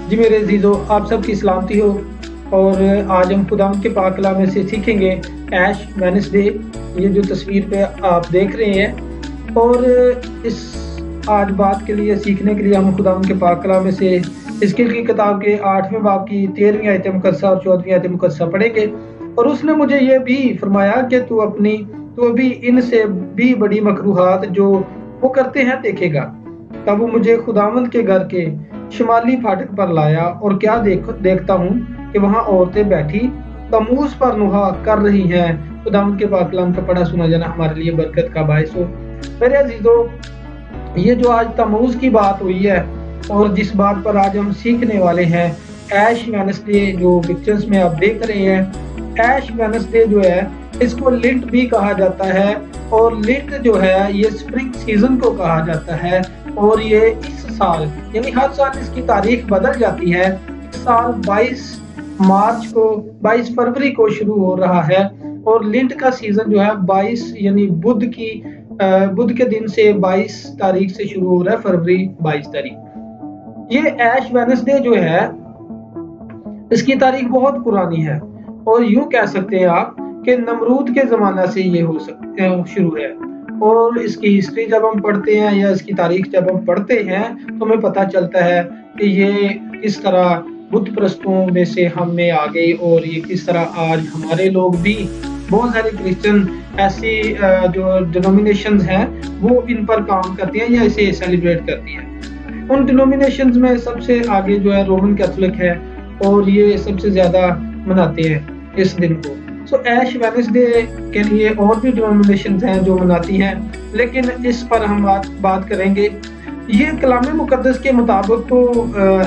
जी मेरे अज़ीज़ों, आप सबकी सलामती हो। और आज हम खुदावंद के पाक कलाम में से सीखेंगे ऐश वेडनेसडे। ये जो तस्वीर पे आप देख रहे हैं, और इस आज बात के लिए सीखने के लिए हम खुदावंद के पाक कलाम में से हिजकिय्याह की किताब के 8वें बाब की 13वीं आयत मुकद्दसा और 14वीं आयत मुकद्दसा पढ़ेंगे। और उसने मुझे ये भी फरमाया कि तू अभी इनसे भी बड़ी मकरूहात जो वो करते हैं देखेगा। तब वो मुझे खुदावंद के घर के शिमाली फाटक पर लाया, और क्या देखता हूँ कि वहाँ औरतें बैठी तमूज पर नुहा कर रही हैं। खुदावंद के पाक कलाम का पढ़ा सुना जाना हमारे लिए बरकत का बायस हो। मेरे अजीजों, ये जो आज तमूज की बात हुई है और जिस बात पर आज हम सीखने वाले हैं, ऐश वेडनेसडे जो पिक्चर्स में आप देख रहे हैं, ऐश वेडनेसडे जो है इसको लिंट भी कहा जाता है। और लिंट जो है ये स्प्रिंग सीजन को कहा जाता है। और ये इस साल यानी हर साल इसकी तारीख बदल जाती है। इस साल 22 फरवरी को शुरू हो रहा है, और लिंट का सीजन जो है 22 यानी बुध के दिन से 22 तारीख से शुरू हो रहा है, फरवरी 22 तारीख। ये ऐश वेडनेसडे जो है इसकी तारीख बहुत पुरानी है, और यूं कह सकते हैं आप कि नमरूद के ज़माना से ये शुरू है। और इसकी हिस्ट्री जब हम पढ़ते हैं या इसकी तारीख जब हम पढ़ते हैं तो हमें पता चलता है कि ये किस तरह बुत परस्तों में से हम में आ गई, और ये किस तरह आज हमारे लोग भी बहुत सारे क्रिश्चियन ऐसी जो डिनोमिनेशंस हैं वो इन पर काम करती हैं या इसे सेलिब्रेट करती हैं। उन डिनोमिनेशंस में सबसे आगे जो है रोमन कैथोलिक है, और ये सबसे ज़्यादा मनाते हैं इस दिन को। सो ऐश वेडनेसडे के लिए और भी डिनोमिनेशंस हैं जो मनाती हैं, लेकिन इस पर हम बात करेंगे। ये कलाम मुकद्दस के मुताबिक तो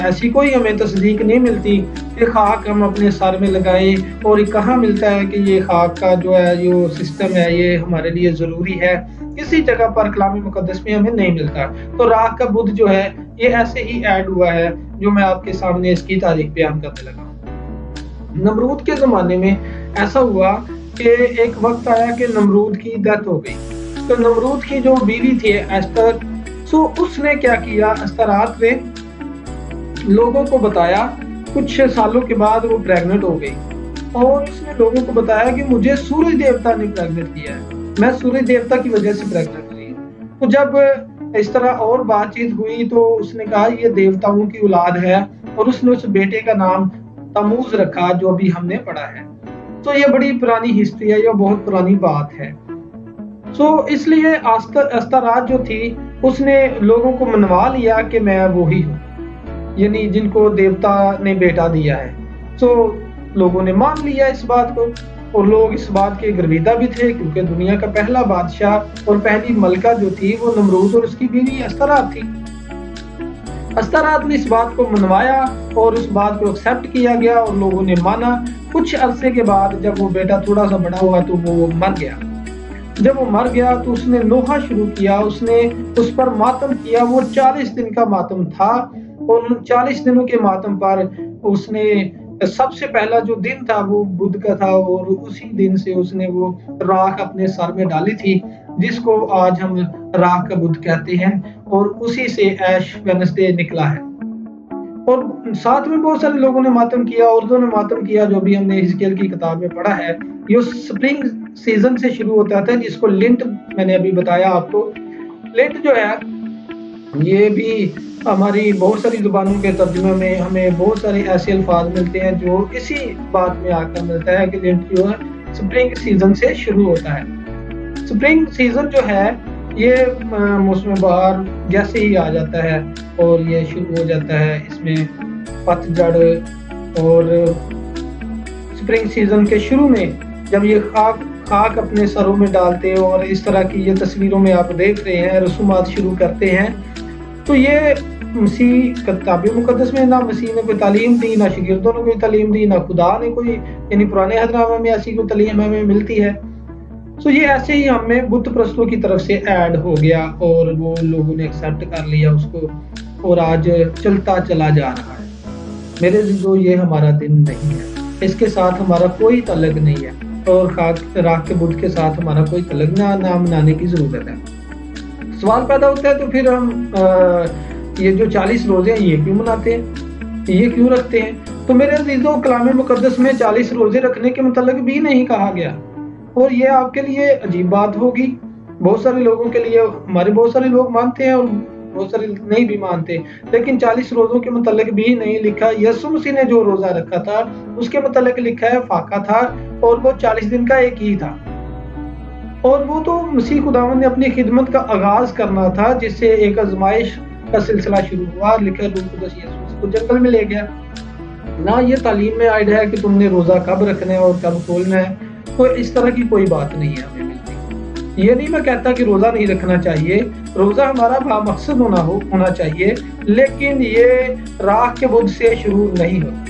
ऐसी कोई हमें तस्दीक नहीं मिलती कि खाक हम अपने सर में लगाएं, और कहाँ मिलता है कि ये खाक का जो है जो सिस्टम है ये हमारे लिए ज़रूरी है। किसी जगह पर कलाम मुकद्दस में हमें नहीं मिलता। तो राख का बुध जो है ये ऐसे ही ऐड हुआ है, जो मैं आपके सामने इसकी तारीख बयान करने लगा। नमरूद के ज़माने में ऐसा हुआ कि एक वक्त आया कि नमरूद की डेथ हो गई। तो नमरूद की जो बीवी थी एस्तर, सो उसने क्या किया, अस्तरात ने लोगों को बताया। कुछ सालों के बाद वो प्रेग्नेंट हो गई, और उसने लोगों को बताया कि मुझे सूरज देवता ने प्रेग्नेंट किया है, मैं सूरज देवता की वजह से प्रेग्नेंट हुई। तो जब इस तरह और बातचीत हुई तो उसने कहा ये देवताओं की औलाद है, और उसने उस बेटे का नाम तमूज रखा, जो अभी हमने पढ़ा है। तो ये बड़ी पुरानी हिस्ट्री है, ये बहुत पुरानी बात है। सो इसलिए अस्तरात जो थी उसने लोगों को मनवा लिया कि मैं वो ही हूँ, यानी जिनको देवता ने बेटा दिया है। सो लोगों ने मान लिया इस बात को, और लोग इस बात के गर्विदा भी थे, क्योंकि दुनिया का पहला बादशाह और पहली मलका जो थी वो नमरूद और उसकी बीवी अस्तरात थी। अस्तरात ने इस बात को मनवाया और उस बात को एक्सेप्ट किया गया, और लोगों ने माना। कुछ अरसे के बाद जब वो बेटा थोड़ा सा बड़ा हुआ तो वो मर गया। जब वो मर गया तो उसने नोहा शुरू किया, उसने उस पर मातम किया। वो 40 दिन का मातम था, और उन 40 दिनों के मातम पर उसने सबसे पहला जो दिन था वो बुध का था, और उसी दिन से उसने वो राख अपने सर में डाली थी, जिसको आज हम राख का बुध कहते हैं, और उसी से ऐश वेडनेसडे निकला है। और साथ में बहुत सारे लोगों ने मातम किया, औरतों ने मातम किया, जो भी हमने हिजकिय्याह की किताब में पढ़ा है। ये स्प्रिंग सीजन से शुरू होता था, जिसको लिंट मैंने अभी बताया आपको। लिंट जो है ये भी हमारी बहुत सारी जुबानों के तर्जुमे में हमें बहुत सारे ऐसे अल्फाज मिलते हैं जो इसी बात में आकर मिलता है कि लिंट जो है स्प्रिंग सीजन से शुरू होता है। स्प्रिंग सीजन जो है ये मौसम बहार जैसे ही आ जाता है, और ये शुरू हो जाता है इसमें पतझड़। और स्प्रिंग सीजन के शुरू में जब ये खाक अपने सरों में डालते हैं, और इस तरह की ये तस्वीरों में आप देख रहे हैं रसूमात शुरू करते हैं, तो ये मसीह किताब मुकद्दस में ना मसीह ने कोई तालीम दी, ना शागिर्दों ने कोई तालीम दी, ना खुदा ने कोई, यानी पुराने अहदनामे में ऐसी कोई तालीम हमें मिलती है। सो ये ऐसे ही हमें बुत परस्तों की तरफ से ऐड हो गया, और वो लोगों ने एक्सेप्ट कर लिया उसको, और आज चलता चला जा रहा है। मेरे जो ये हमारा दिन नहीं है, इसके साथ हमारा कोई तल्लक नहीं है, और राख के बुध के साथ हमारा कोई तल्लक ना मनाने की जरूरत है। सवाल पैदा होता है तो फिर हम ये जो 40 रोजे हैं ये क्यों मनाते हैं? ये क्यों रखते हैं? तो मेरे अजीजों, कलाम मुकद्दस में 40 रोजे रखने के मुतल्लिक भी नहीं कहा गया, और ये आपके लिए अजीब बात होगी। बहुत सारे लोगों के लिए, हमारे बहुत सारे लोग मानते हैं और बहुत सारे नहीं भी मानते, लेकिन 40 रोजों के मुतल्लिक भी नहीं लिखा। यीशु मसीह ने जो रोजा रखा था उसके मुतल्लिक लिखा है फाका था, और वो 40 दिन का एक ही था। और वो तो मसीह खुदावंद ने अपनी खिदमत का आगाज करना था, जिससे एक आजमाइश का सिलसिला शुरू हुआ। लिखा रूह कुदस यीशु मसीह को जंगल में ले गया। ना ये तालीम में आयड है कि तुमने रोजा कब रखना है और कब खोलना है। तो इस तरह की कोई बात नहीं है हमें मिलती। ये नहीं मैं कहता कि रोजा नहीं रखना चाहिए, रोजा हमारा बामकसद होना चाहिए, लेकिन ये राख के बुध से शुरू नहीं होता।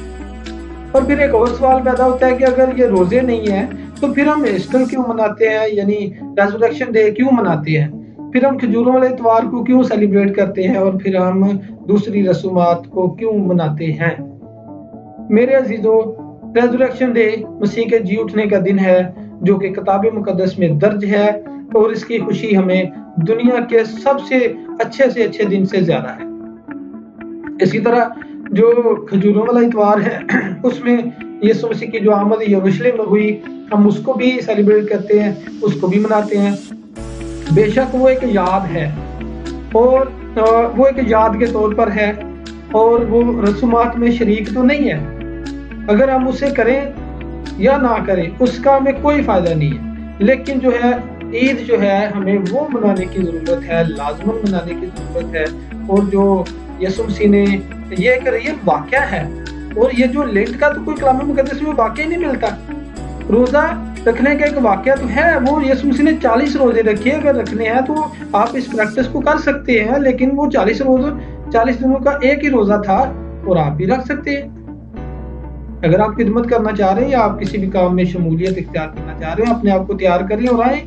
और फिर एक और सवाल पैदा होता है कि अगर ये रोजे नहीं है तो फिर हम ईस्टर क्यों मनाते हैं, यानी रेजरेक्शन डे क्यों मनाते हैं? फिर हम खजूरों वाले इतवार को क्यों सेलिब्रेट करते हैं, और फिर हम दूसरी रसूमात को क्यों मनाते हैं? मेरे अजीजों, रेजरेक्शन डे मसीह के जी उठने का दिन है, जो कि किताब मुकद्दस में दर्ज है, और इसकी खुशी हमें दुनिया के सबसे अच्छे से अच्छे दिन से ज्यादा है। इसी तरह जो खजूरों वाला इतवार है उसमें यीशु मसीह की जो आमद यरूशलेम में हुई, हम उसको भी सेलिब्रेट करते हैं, उसको भी मनाते हैं। बेशक वो एक याद है, और वो एक याद के तौर पर है, और वो रसूमात में शरीक तो नहीं है। अगर हम उसे करें या ना करें उसका हमें कोई फायदा नहीं है, लेकिन जो है ईद जो है हमें वो मनाने की जरूरत है, लाजमन मनाने की जरूरत है। और जो यीशु मसीह ने, ये एक रियल वाकया है, और ये जो लेंट का तो कोई कलाम मुकद्दस में वाकया नहीं मिलता। रोजा रखने का एक वाकया तो है, वो यीशु मसीह ने 40 रोजे रखे। अगर रखने हैं तो आप इस प्रैक्टिस को कर सकते हैं, लेकिन वो 40 दिनों का एक ही रोजा था, और आप भी रख सकते हैं। अगर आप खिदमत करना चाह रहे हैं या आप किसी भी काम में शमूलियत इख्तियार करना चाह रहे हैं, अपने आप को तैयार करें और आए।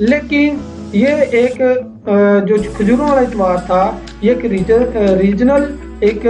लेकिन ये एक जो खजूरों वाला इतवार था, ये एक रीजनल एक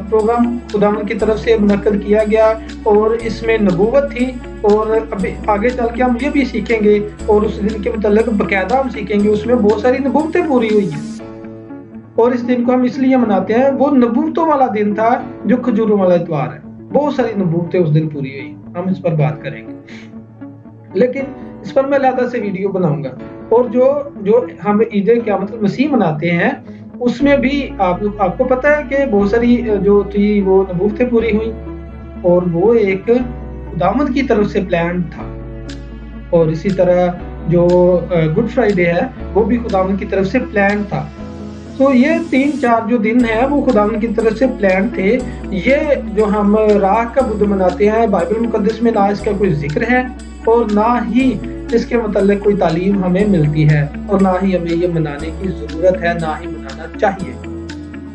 प्रोग्राम खुदावंद की तरफ से मुनक्कद किया गया, और इसमें नबूवत थी। और अभी आगे चल के हम ये भी सीखेंगे, और उस दिन के मुतल्लिक बकायदा हम सीखेंगे, उसमें बहुत सारी नबूवतें पूरी हुई हैं। और इस दिन को हम इसलिए मनाते हैं, वो नबूवतों वाला दिन था जो खजूरों वाला इतवार है। बहुत सारी नबूवतें उस दिन पूरी हुई, हम इस पर बात करेंगे, लेकिन इस पर मैं अलग से वीडियो बनाऊंगा। और जो हम ईद क़यामत मसीह मनाते हैं, उसमें भी आपको पता है कि बहुत सारी जो थी वो नबूवतें पूरी हुई, और वो एक खुदावंद की तरफ से प्लान था। और इसी तरह जो गुड फ्राइडे है वो भी खुदावंद की तरफ से प्लान था। तो ये 3-4 जो दिन है वो खुदावंद की तरफ से प्लान थे। ये जो हम राख का बुध मनाते हैं, बाइबल मुकद्दस में ना इसका कोई जिक्र है, और ना ही इसके मतलब कोई तालीम हमें मिलती है, और ना ही हमें ये मनाने की ज़रूरत है, ना ही मनाना चाहिए।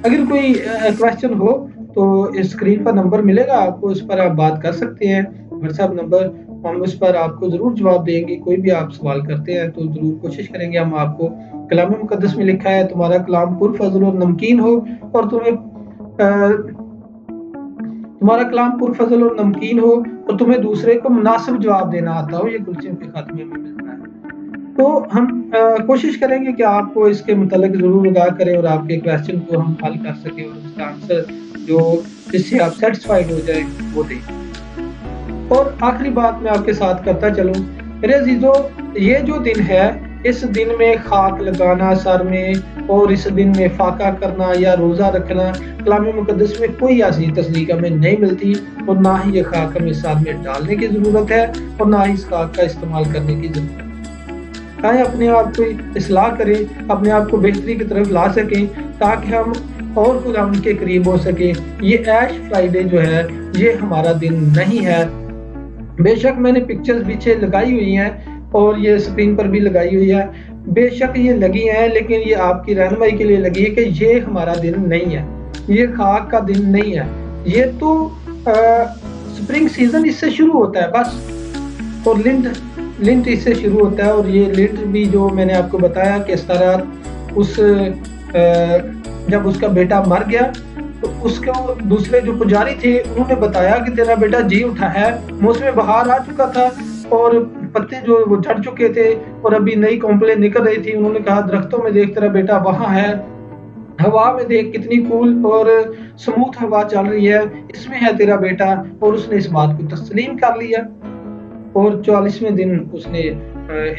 अगर कोई क्वेश्चन हो तो स्क्रीन पर नंबर मिलेगा आपको, उस पर आप बात कर सकते हैं, व्हाट्सएप नंबर, हम उस पर आपको ज़रूर जवाब देंगे। कोई भी आप सवाल करते हैं तो ज़रूर कोशिश करेंगे हम आपको। कलाम मुकद्दस में लिखा है, तुम्हारा कलाम पुरफज़ल और नमकीन हो, और तुम्हारा कलाम पुरफज़ल और नमकीन हो, और तुम्हें दूसरे को मुनासिब जवाब देना आता हो। ये कुलसियों के खात्मे में मिलता है। तो हम कोशिश करेंगे कि आपको इसके मुतालिक ज़रूर आगाह करें, और आपके क्वेश्चन को हम हल कर सकें, और उसका आंसर जो जिससे आप सेटिस्फाइड हो जाए वो दें। और आखिरी बात मैं आपके साथ करता चलूं, मेरे अजीजों, ये जो दिन है, इस दिन में खाक लगाना सर में, और इस दिन में फाका करना या रोज़ा रखना, कलाम मुकद्दस में कोई ऐसी तस्दीक हमें नहीं मिलती, और ना ही ये खाक हमें साथ में डालने की ज़रूरत है, और ना ही इस खाक का इस्तेमाल करने की ज़रूरत है। चाहे अपने आप को इस्लाह करें, अपने आप को बेहतरी की तरफ ला सकें, ताकि हम और खुदावंद के करीब हो सके। ये ऐश फ्राइडे जो है ये हमारा दिन नहीं है। बेशक मैंने पिक्चर्स पीछे लगाई हुई हैं, और ये स्क्रीन पर भी लगाई हुई है, बेशक ये लगी हैं, लेकिन ये आपकी रहनुमाई के लिए लगी है कि ये हमारा दिन नहीं है, ये खाक का दिन नहीं है। ये तो स्प्रिंग सीजन इससे शुरू होता है बस, और लिंट इससे शुरू होता है। और ये लिंट भी जो मैंने आपको बताया कि इस तरह जब उसका बेटा मर गया तो उसको दूसरे जो पुजारी थे उन्होंने बताया कि तेरा बेटा जी उठा है, मौसम बहार आ चुका था, और पत्ते जो वो झड़ चुके थे, और अभी नई कॉम्प्लेन निकल रही थी। उन्होंने कहा दरख्तों में देख तेरा बेटा वहां है, हवा में देख कितनी कूल और स्मूथ हवा चल रही है, इसमें है तेरा बेटा। और उसने इस बात को तस्लीम कर लिया और 44वें दिन उसने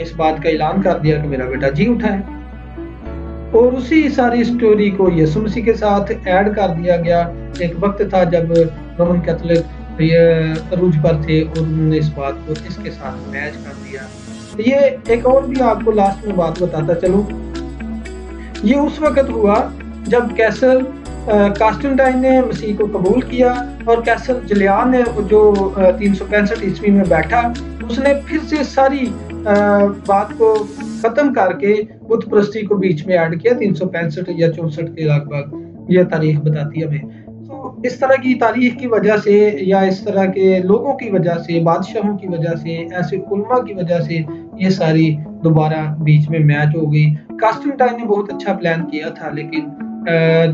इस बात का ऐलान कर दिया कि मेरा बेटा जी उठा है। और उसी सारी स्टोरी को यीशु मसीह के साथ ऐड कर दिया गया। एक वक्त था जब रोमन कैथोलिक ये रूज पर थे और उन्होंने इस बात को इसके साथ मैच कर दिया। ये एक और भी आपको लास्ट में बात बताता चलूं, ये उस वक़्त हुआ जब कैसर कास्टेंटाइन ने मसीह को कबूल किया और कैसर जुलियन ने जो 365 ईस्वी में बैठा, उसने फिर से सारी बात को ख़त्म करके बुत परस्ती को बीच में ऐड किया 365 या 64 के लगभग, ये तारीख बताती है हमें। तो इस तरह की तारीख की वजह से या इस तरह के लोगों की वजह से, बादशाहों की वजह से, ऐसे उलमा की वजह से ये सारी दोबारा बीच में मैच हो गई। कास्टेंटाइन ने बहुत अच्छा प्लान किया था, लेकिन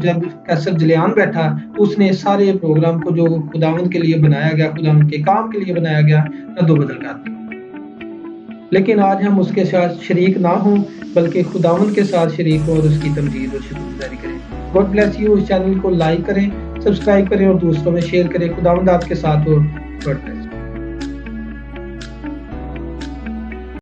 जब कैसर जुलियन बैठा तो उसने सारे प्रोग्राम को जो खुदावंद के लिए बनाया गया, खुदावंद के काम के लिए बनाया गया, रद्दो-बदल कर दिया। लेकिन आज हम उसके साथ शरीक ना हों, बल्कि खुदावंद के साथ शरीक हों और उसकी तमजीद और शुक्रगुज़ारी करें। God bless you. इस चैनल को लाइक करें, सब्सक्राइब करें और दूसरों में शेयर करें। खुदावंद आपके साथ हो। God bless.